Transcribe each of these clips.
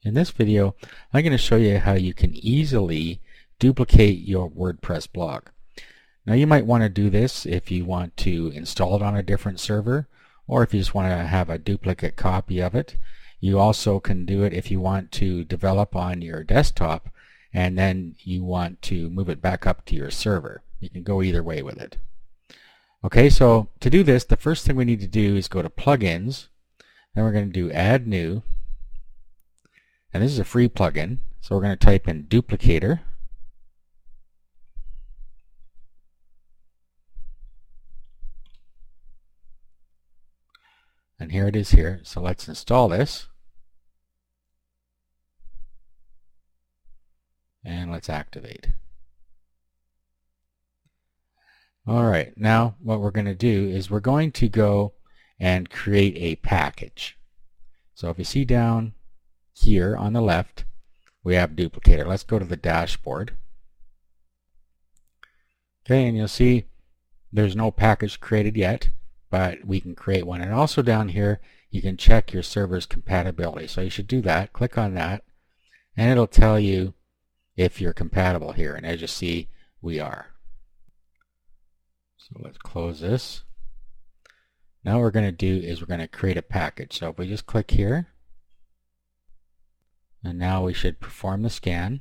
In this video, I'm going to show you how you can easily duplicate your WordPress blog. Now you might want to do this if you want to install it on a different server, or if you just want to have a duplicate copy of it. You also can do it if you want to develop on your desktop and then you want to move it back up to your server. You can go either way with it. Okay, so to do this, the first thing we need to do is go to Plugins, then we're going to do Add New, and this is a free plugin, so we're going to type in Duplicator. And here it is here, so let's install this. And let's activate. Alright, now what we're going to do is we're going to go and create a package. So if you see down here on the left, we have Duplicator. Let's go to the dashboard. Okay, and you'll see there's no package created yet, but we can create one. And also down here, you can check your server's compatibility. So you should do that. Click on that, and it'll tell you if you're compatible here. And as you see, we are. So let's close this. Now what we're going to do is we're going to create a package. So if we just click here, and now we should perform the scan.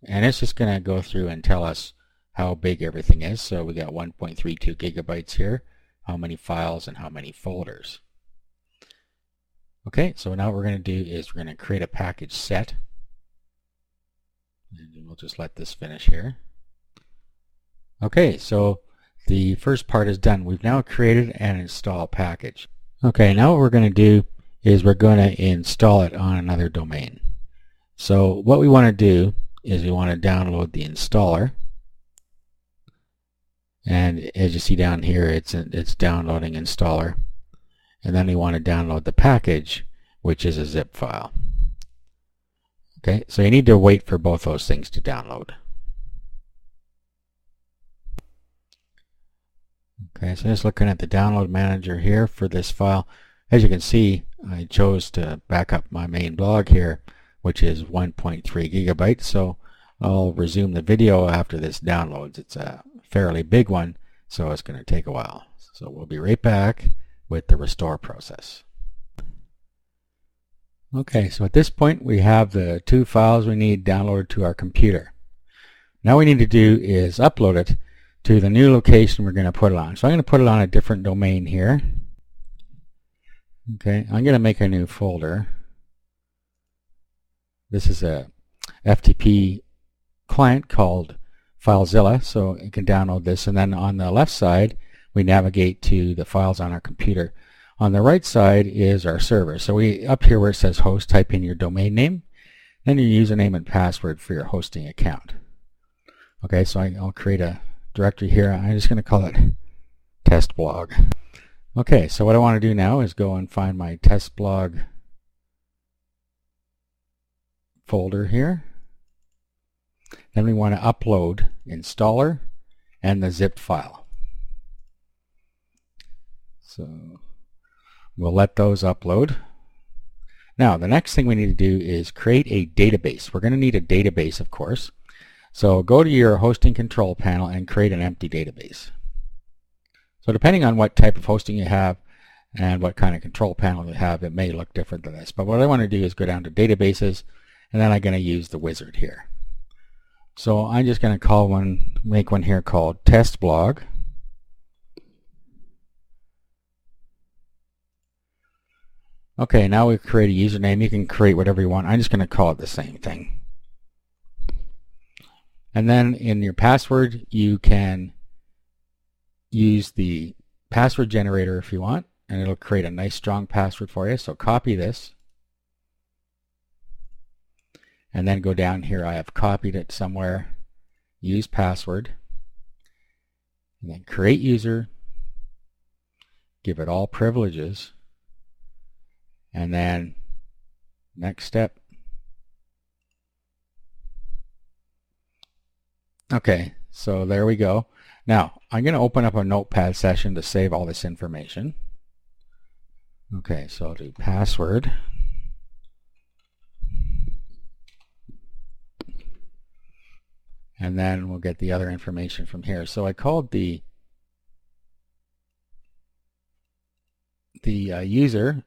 And it's just going to go through and tell us how big everything is. So we got 1.32 gigabytes here, how many files and how many folders. Okay, so now what we're going to do is we're going to create a package set. And we'll just let this finish here. Okay, so the first part is done. We've now created an install package. Okay, now what we're going to do is we're going to install it on another domain. So what we want to do is we want to download the installer. And as you see down here, it's downloading installer. And then we want to download the package, which is a zip file. Okay, so you need to wait for both those things to download. Okay, so just looking at the download manager here for this file. As you can see, I chose to back up my main blog here, which is 1.3 gigabytes. So I'll resume the video after this downloads. It's a fairly big one, so it's going to take a while. So we'll be right back with the restore process. Okay, so at this point we have the two files we need downloaded to our computer. Now what we need to do is upload it to the new location we're going to put it on. So I'm going to put it on a different domain here. Okay, I'm going to make a new folder. This is a FTP client called FileZilla, so you can download this. And then on the left side, we navigate to the files on our computer. On the right side is our server. So up here where it says host, type in your domain name, then your username and password for your hosting account. Okay, so I'll create a directory here. I'm just going to call it test blog. Okay, so what I want to do now is go and find my test blog folder here. Then we want to upload installer and the zip file. So we'll let those upload. Now the next thing we need to do is create a database. We're going to need a database, of course. So go to your hosting control panel and create an empty database. So depending on what type of hosting you have and what kind of control panel you have, it may look different than this. But what I want to do is go down to databases, and then I'm going to use the wizard here. So I'm just going to make one here called test blog. Okay, now we've created a username. You can create whatever you want. I'm just going to call it the same thing. And then in your password, you can use the password generator if you want, and it'll create a nice strong password for you. So copy this, and then go down here. I have copied it somewhere. Use password, and then create user, give it all privileges, and then next step. Okay, so there we go. Now, I'm going to open up a notepad session to save all this information. Okay, so I'll do password. and then we'll get the other information from here. So I called the user,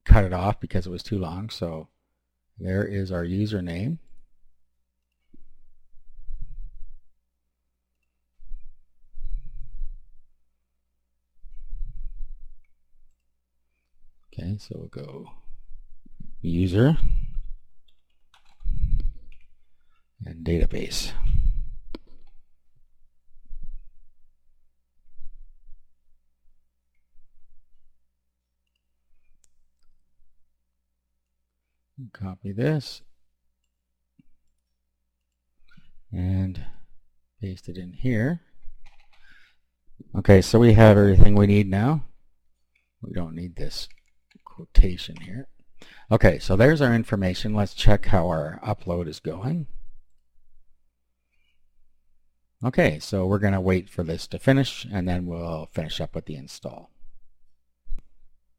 cut it off because it was too long, so there is our username. Okay, so we'll go user and database. Copy this and paste it in here. Okay, so we have everything we need now. We don't need this quotation here. Okay, so there's our information. Let's check how our upload is going. Okay, so we're going to wait for this to finish, and then we'll finish up with the install.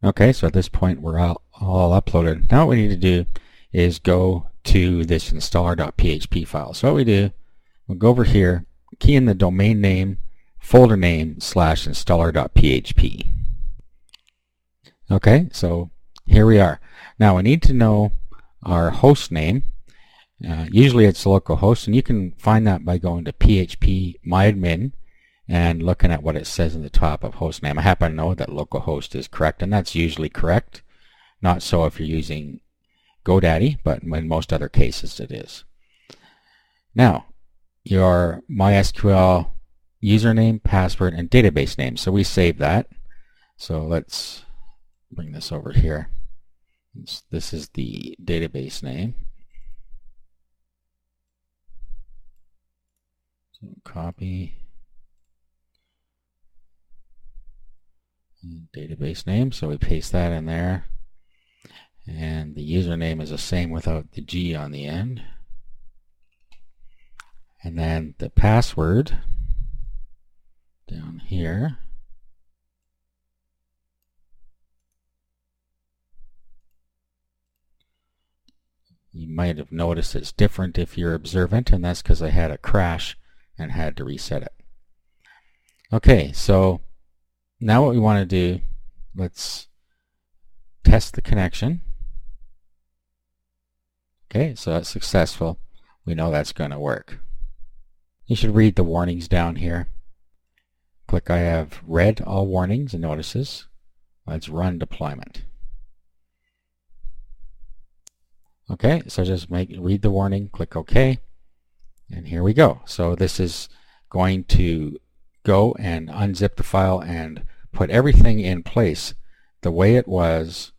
Okay, so at this point we're all uploaded. Now what we need to do is go to this installer.php file. So what we do, we'll go over here, key in the domain name, folder name /installer.php. Okay, so here we are. Now we need to know our host name. Usually it's localhost, and you can find that by going to phpMyAdmin and looking at what it says in the top of host name. I happen to know that localhost is correct, and that's usually correct. Not so if you're using GoDaddy, but in most other cases it is. Now, your MySQL username, password, and database name. So we save that. So let's bring this over here. This is the database name. So copy database name, so we paste that in there, and the username is the same without the G on the end, and then the password down here. You might have noticed it's different if you're observant, and that's because I had a crash and had to reset it. Okay, so now what we want to do, let's test the connection. Okay, so that's successful. We know that's going to work. You should read the warnings down here. Click I have read all warnings and notices. Let's run deployment. Okay, so just read the warning, click OK, and here we go. So this is going to go and unzip the file and put everything in place the way it was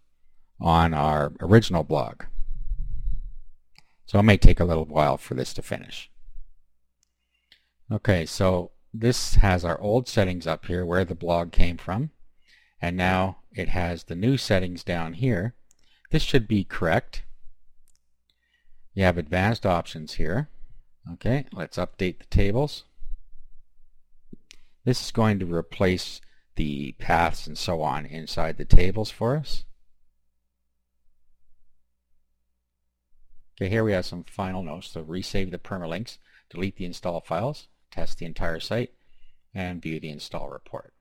on our original blog. So it may take a little while for this to finish. Okay, so this has our old settings up here where the blog came from, and now it has the new settings down here. This should be correct. You have advanced options here. Okay, let's update the tables. This is going to replace the paths and so on inside the tables for us. Okay, here we have some final notes. So resave the permalinks, delete the install files, test the entire site, and view the install report.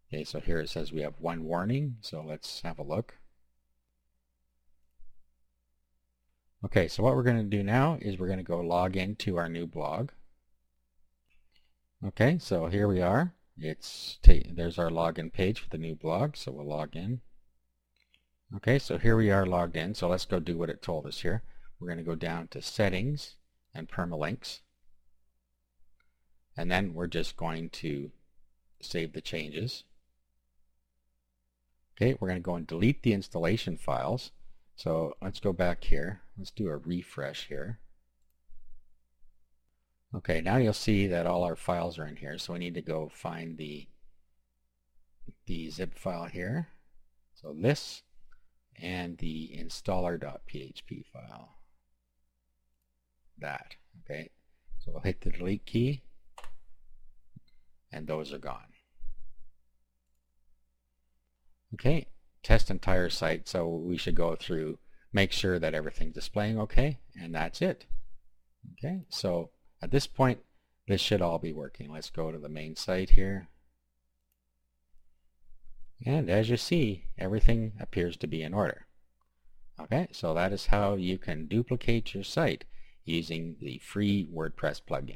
Okay, so here it says we have one warning, so let's have a look. Okay, so what we're going to do now is we're going to go log into our new blog. Okay, so here we are. There's our login page for the new blog, so we'll log in. Okay, so here we are logged in, so let's go do what it told us here. We're going to go down to settings and permalinks, and then we're just going to save the changes. Okay, we're going to go and delete the installation files. So let's go back here. Let's do a refresh here. Okay, now you'll see that all our files are in here, so we need to go find the zip file here. So this and the installer.php file. That, okay? So we'll hit the delete key, and those are gone. Okay, test entire site, so we should go through, make sure that everything's displaying okay, and that's it. Okay, so At this point, this should all be working. Let's go to the main site here. And as you see, everything appears to be in order. Okay, so that is how you can duplicate your site using the free WordPress plugin.